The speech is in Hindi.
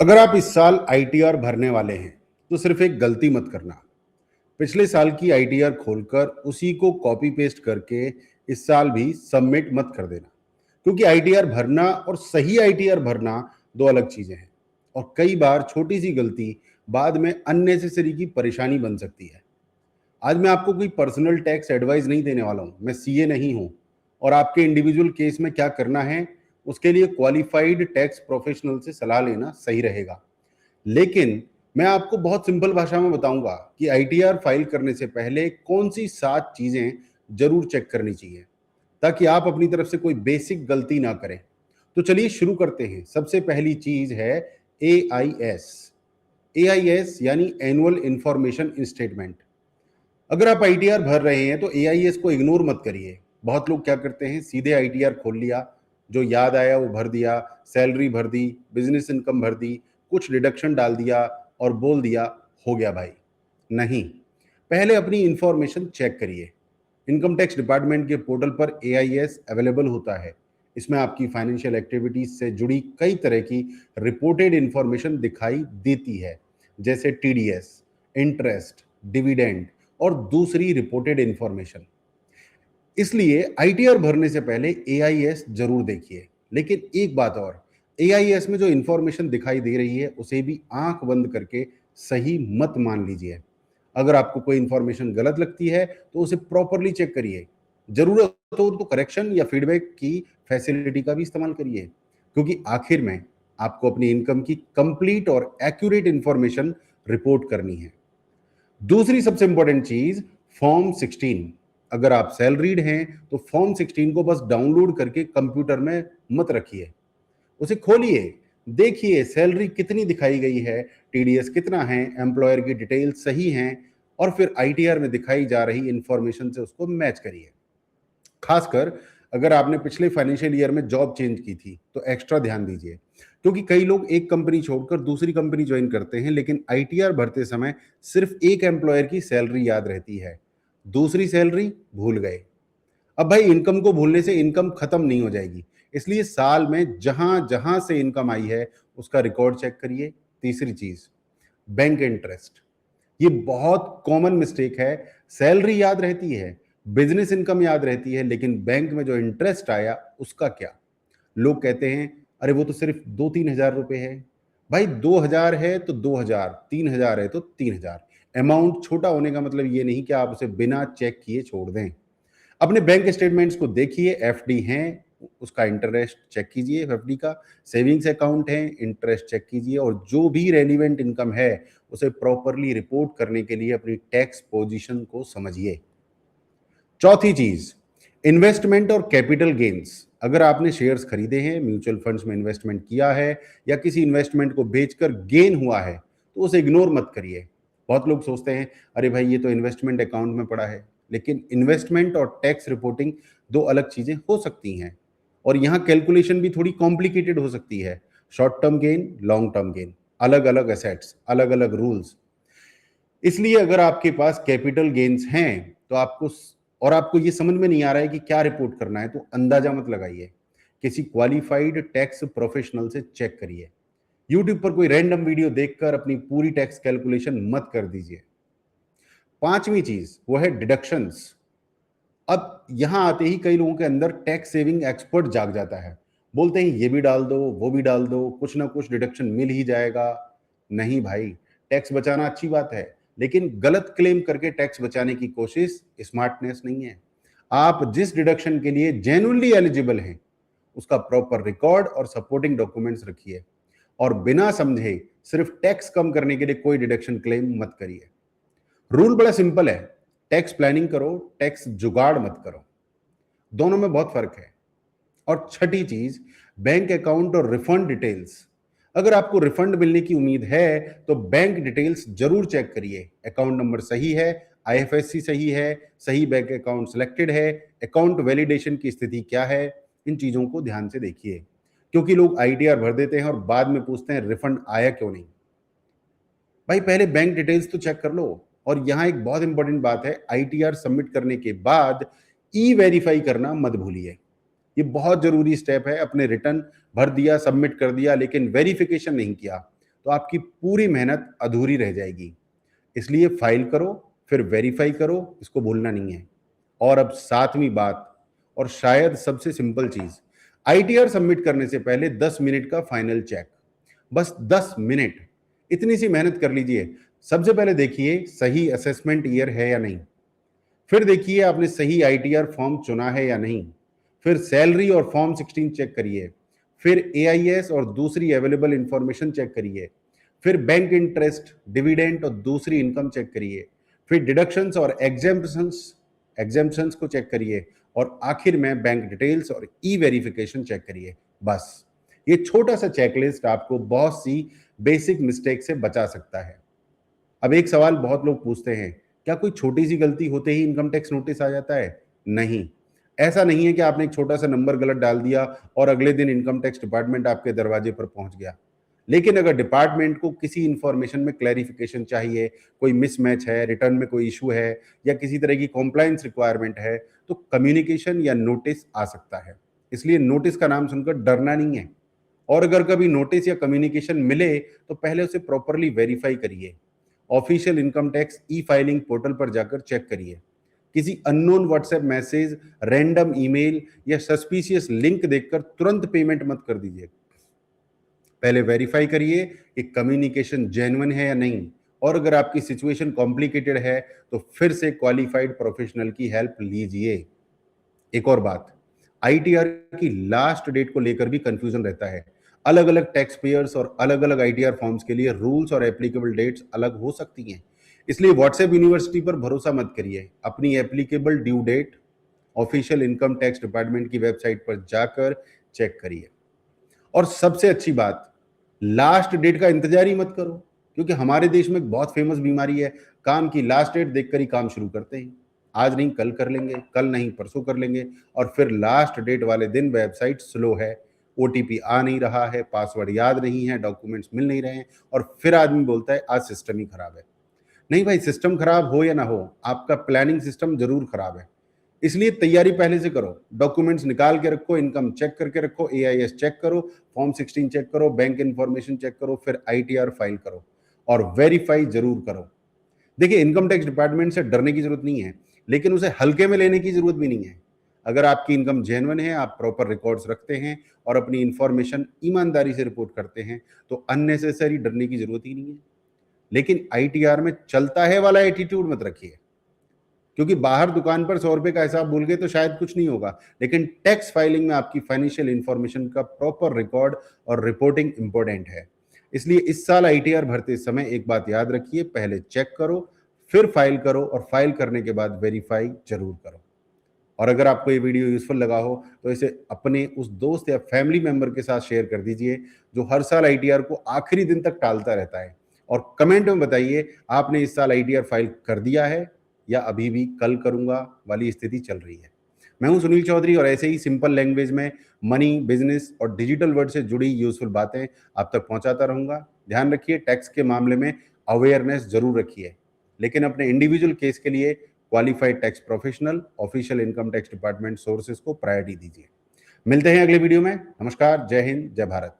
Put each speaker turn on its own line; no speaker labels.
अगर आप इस साल आईटीआर भरने वाले हैं तो सिर्फ एक गलती मत करना। पिछले साल की आईटीआर खोलकर उसी को कॉपी पेस्ट करके इस साल भी सबमिट मत कर देना, क्योंकि आईटीआर भरना और सही आईटीआर भरना दो अलग चीजें हैं। और कई बार छोटी सी गलती बाद में अननेसेसरी की परेशानी बन सकती है। आज मैं आपको कोई पर्सनल टैक्स एडवाइस नहीं देने वाला हूं, मैं सीए नहीं हूं। और आपके इंडिविजुअल केस में क्या करना है उसके लिए क्वालिफाइड टैक्स प्रोफेशनल से सलाह लेना सही रहेगा। लेकिन मैं आपको बहुत सिंपल भाषा में बताऊंगा कि आईटीआर फाइल करने से पहले कौन सी 7 चीजें जरूर चेक करनी चाहिए, ताकि आप अपनी तरफ से कोई बेसिक गलती ना करें। तो चलिए शुरू करते हैं। सबसे पहली चीज है एआईएस। एआईएस यानी एनुअल इंफॉर्मेशन स्टेटमेंट। अगर आप आईटीआर भर रहे हैं तो एआईएस को इग्नोर मत करिए। बहुत लोग क्या करते हैं, सीधे आईटीआर खोल लिया, जो याद आया वो भर दिया, सैलरी भर दी, बिजनेस इनकम भर दी, कुछ डिडक्शन डाल दिया और बोल दिया हो गया भाई। नहीं, पहले अपनी इंफॉर्मेशन चेक करिए। इनकम टैक्स डिपार्टमेंट के पोर्टल पर एआईएस अवेलेबल होता है। इसमें आपकी फाइनेंशियल एक्टिविटीज से जुड़ी कई तरह की रिपोर्टेड इंफॉर्मेशन दिखाई देती है, जैसे टीडीएस, इंटरेस्ट, डिविडेंड और दूसरी रिपोर्टेड इंफॉर्मेशन। इसलिए आईटीआर भरने से पहले एआईएस जरूर देखिए। लेकिन एक बात और, एआईएस में जो इंफॉर्मेशन दिखाई दे रही है उसे भी आंख बंद करके सही मत मान लीजिए। अगर आपको कोई इंफॉर्मेशन गलत लगती है तो उसे प्रॉपरली चेक करिए। जरूरत हो तो करेक्शन या फीडबैक की फैसिलिटी का भी इस्तेमाल करिए, क्योंकि आखिर में आपको अपनी इनकम की कंप्लीट और एक्यूरेट इंफॉर्मेशन रिपोर्ट करनी है। दूसरी सबसे इंपॉर्टेंट चीज, फॉर्म 16। अगर आप सैलरीड हैं तो फॉर्म 16 को बस डाउनलोड करके कंप्यूटर में मत रखिए, उसे खोलिए, देखिए सैलरी कितनी दिखाई गई है, टीडीएस कितना है, एम्प्लॉयर की डिटेल सही हैं, और फिर आईटीआर में दिखाई जा रही इंफॉर्मेशन से उसको मैच करिए। खासकर अगर आपने पिछले फाइनेंशियल ईयर में जॉब चेंज की थी तो एक्स्ट्रा ध्यान दीजिए, क्योंकि कई लोग एक कंपनी छोड़कर दूसरी कंपनी ज्वाइन करते हैं, लेकिन आईटीआर भरते समय सिर्फ एक एम्प्लॉयर की सैलरी याद रहती है, दूसरी सैलरी भूल गए। अब भाई, इनकम को भूलने से इनकम खत्म नहीं हो जाएगी, इसलिए साल में जहां जहां से इनकम आई है उसका रिकॉर्ड चेक करिए। तीसरी चीज, बैंक इंटरेस्ट। ये बहुत कॉमन मिस्टेक है। सैलरी याद रहती है, बिजनेस इनकम याद रहती है, लेकिन बैंक में जो इंटरेस्ट आया उसका क्या। लोग कहते हैं अरे वो तो सिर्फ 2-3 हज़ार रुपए है। भाई 2 हज़ार है तो 2 हज़ार, 3 हज़ार है तो 3 हज़ार। अमाउंट छोटा होने का मतलब ये नहीं कि आप उसे बिना चेक किए छोड़ दें। अपने बैंक स्टेटमेंट्स को देखिए, एफडी हैं उसका इंटरेस्ट चेक कीजिए, एफडी का सेविंग्स अकाउंट है इंटरेस्ट चेक कीजिए, और जो भी रेलिवेंट इनकम है उसे प्रॉपरली रिपोर्ट करने के लिए अपनी टैक्स पोजीशन को समझिए। चौथी चीज, इन्वेस्टमेंट और कैपिटल गेन्स। अगर आपने शेयर्स खरीदे हैं, म्यूचुअल फंड्स में इन्वेस्टमेंट किया है या किसी इन्वेस्टमेंट को बेचकर गेन हुआ है तो उसे इग्नोर मत करिए। बहुत लोग सोचते हैं अरे भाई ये तो इन्वेस्टमेंट अकाउंट में पड़ा है, लेकिन इन्वेस्टमेंट और टैक्स रिपोर्टिंग दो अलग चीजें हो सकती हैं, और यहाँ कैलकुलेशन भी थोड़ी कॉम्प्लिकेटेड हो सकती है। Short term gain, long term gain, अलग अलग एसेट्स, अलग अलग रूल्स। इसलिए अगर आपके पास कैपिटल गेन्स हैं तो आपको ये समझ में नहीं आ रहा है कि क्या रिपोर्ट करना है, तो अंदाजा मत लगाइए, किसी क्वालिफाइड टैक्स प्रोफेशनल से चेक करिए। यूट्यूब पर कोई रैंडम वीडियो देखकर अपनी पूरी टैक्स कैलकुलेशन मत कर दीजिए। पांचवी चीज वो है डिडक्शंस। अब यहां आते ही कई लोगों के अंदर टैक्स सेविंग एक्सपर्ट जाग जाता है, बोलते हैं ये भी डाल दो वो भी डाल दो, कुछ ना कुछ डिडक्शन मिल ही जाएगा। नहीं भाई, टैक्स बचाना अच्छी बात है, लेकिन गलत क्लेम करके टैक्स बचाने की कोशिश स्मार्टनेस नहीं है। आप जिस डिडक्शन के लिए जेन्युइनली एलिजिबल हैं उसका प्रॉपर रिकॉर्ड और सपोर्टिंग डॉक्यूमेंट्स रखिए, और बिना समझे सिर्फ टैक्स कम करने के लिए कोई डिडक्शन क्लेम मत करिए। रूल बड़ा सिंपल है, टैक्स प्लानिंग करो, टैक्स जुगाड़ मत करो। दोनों में बहुत फर्क है। और छठी चीज, बैंक अकाउंट और रिफंड डिटेल्स। अगर आपको रिफंड मिलने की उम्मीद है तो बैंक डिटेल्स जरूर चेक करिए। अकाउंट नंबर सही है, आईएफएससी सही है, सही बैंक अकाउंट सिलेक्टेड है, अकाउंट वैलिडेशन की स्थिति क्या है, इन चीजों को ध्यान से देखिए, क्योंकि लोग आईटीआर भर देते हैं और बाद में पूछते हैं रिफंड आया क्यों नहीं। भाई पहले बैंक डिटेल्स तो चेक कर लो। और यहाँ एक बहुत इंपॉर्टेंट बात है, आईटीआर सबमिट करने के बाद ई वेरीफाई करना मत भूलिए। ये बहुत जरूरी स्टेप है। अपने रिटर्न भर दिया, सबमिट कर दिया, लेकिन वेरिफिकेशन नहीं किया तो आपकी पूरी मेहनत अधूरी रह जाएगी। इसलिए फाइल करो, फिर वेरीफाई करो, इसको भूलना नहीं है। और अब सातवीं बात, और शायद सबसे सिंपल चीज, आईटीआर सबमिट करने से पहले 10 मिनट का फाइनल चेक। बस 10 मिनट, इतनी सी मेहनत कर लीजिए। सबसे पहले देखिए सही असेसमेंट ईयर है या नहीं, फिर देखिए आपने सही आईटीआर फॉर्म चुना है या नहीं, फिर सैलरी और फॉर्म 16 चेक करिए, फिर एआईएस और दूसरी अवेलेबल इंफॉर्मेशन चेक करिए, फिर बैंक इंटरेस्ट, डिविडेंड और दूसरी इनकम चेक करिए, फिर डिडक्शंस और एग्जेम्पशंस को चेक करिए, और आखिर में बैंक डिटेल्स और ई वेरिफिकेशन चेक करिए। बस ये छोटा सा चेकलिस्ट आपको बहुत सी बेसिक मिस्टेक से बचा सकता है। अब एक सवाल बहुत लोग पूछते हैं, क्या कोई छोटी सी गलती होते ही इनकम टैक्स नोटिस आ जाता है? नहीं, ऐसा नहीं है कि आपने एक छोटा सा नंबर गलत डाल दिया और अगले दिन इनकम टैक्स डिपार्टमेंट आपके दरवाजे पर पहुंच गया। लेकिन अगर डिपार्टमेंट को किसी इंफॉर्मेशन में क्लैरिफिकेशन चाहिए, कोई मिसमैच है, रिटर्न में कोई इशू है, या किसी तरह की कॉम्प्लायंस रिक्वायरमेंट है, तो कम्युनिकेशन या नोटिस आ सकता है। इसलिए नोटिस का नाम सुनकर डरना नहीं है। और अगर कभी नोटिस या कम्युनिकेशन मिले तो पहले उसे प्रॉपरली वेरीफाई करिए। Official income tax e filing portal पर जाकर चेक करिए। किसी unknown WhatsApp message, random email या सस्पिशियस लिंक देखकर तुरंत पेमेंट मत कर दीजिए। पहले वेरीफाई करिए कि कम्युनिकेशन जेन्युइन है या नहीं, और अगर आपकी सिचुएशन कॉम्प्लिकेटेड है तो फिर से क्वालिफाइड प्रोफेशनल की हेल्प लीजिए। एक और बात, आईटीआर की लास्ट डेट को लेकर भी कंफ्यूजन रहता है। अलग अलग टैक्स पेयर्स और अलग अलग आईटीआर फॉर्म्स के लिए रूल्स और एप्लीकेबल डेट्स अलग हो सकती हैं। इसलिए व्हाट्सएप यूनिवर्सिटी पर भरोसा मत करिए। अपनी applicable due date official income tax department की वेबसाइट पर जाकर चेक करिए। और सबसे अच्छी बात, लास्ट डेट का इंतजार ही मत करो, क्योंकि हमारे देश में एक बहुत फेमस बीमारी है, काम की लास्ट डेट देखकर ही काम शुरू करते हैं। आज नहीं कल कर लेंगे, कल नहीं परसों कर लेंगे, और फिर लास्ट डेट वाले दिन वेबसाइट स्लो है, ओटीपी आ नहीं रहा है, पासवर्ड याद नहीं है, डॉक्यूमेंट्स मिल नहीं रहे हैं, और फिर आदमी बोलता है आज सिस्टम ही खराब है। नहीं भाई, सिस्टम खराब हो या ना हो, आपका प्लानिंग सिस्टम जरूर खराब है। इसलिए तैयारी पहले से करो, डॉक्यूमेंट्स निकाल के रखो, इनकम चेक करके रखो, एआईएस चेक करो, फॉर्म 16 चेक करो, बैंक इंफॉर्मेशन चेक करो, फिर आईटीआर फाइल करो, और वेरीफाई जरूर करो। देखिए, इनकम टैक्स डिपार्टमेंट से डरने की जरूरत नहीं है, लेकिन उसे हल्के में लेने की जरूरत भी नहीं है। अगर आपकी इनकम जेन्युइन है, आप प्रॉपर रिकॉर्ड्स रखते हैं और अपनी इंफॉर्मेशन ईमानदारी से रिपोर्ट करते हैं, तो अननेसेसरी डरने की जरूरत ही नहीं है। लेकिन आईटीआर में चलता है वाला एटीट्यूड मत रखिए, क्योंकि बाहर दुकान पर 100 रुपए का हिसाब भूल गए तो शायद कुछ नहीं होगा, लेकिन टैक्स फाइलिंग में आपकी फाइनेंशियल इंफॉर्मेशन का प्रॉपर रिकॉर्ड और रिपोर्टिंग इंपॉर्टेंट है। इसलिए इस साल आईटीआर भरते समय एक बात याद रखिए, पहले चेक करो, फिर फाइल करो, और फाइल करने के बाद वेरीफाई जरूर करो। और अगर आपको ये वीडियो यूजफुल लगा हो तो इसे अपने उस दोस्त या फैमिली मेंबर के साथ शेयर कर दीजिए जो हर साल आईटीआर को आखिरी दिन तक टालता रहता है। और कमेंट में बताइए, आपने इस साल आईटीआर फाइल कर दिया है या अभी भी कल करूंगा वाली स्थिति चल रही है। मैं हूं सुनील चौधरी, और ऐसे ही सिंपल लैंग्वेज में मनी, बिजनेस और डिजिटल वर्ल्ड से जुड़ी यूजफुल बातें आप तक पहुंचाता रहूंगा। ध्यान रखिए, टैक्स के मामले में अवेयरनेस जरूर रखिए, लेकिन अपने इंडिविजुअल केस के लिए qualified tax professional, official income tax department sources को प्रायोरिटी दीजिए। मिलते हैं अगले वीडियो में। नमस्कार, जय हिंद, जय भारत।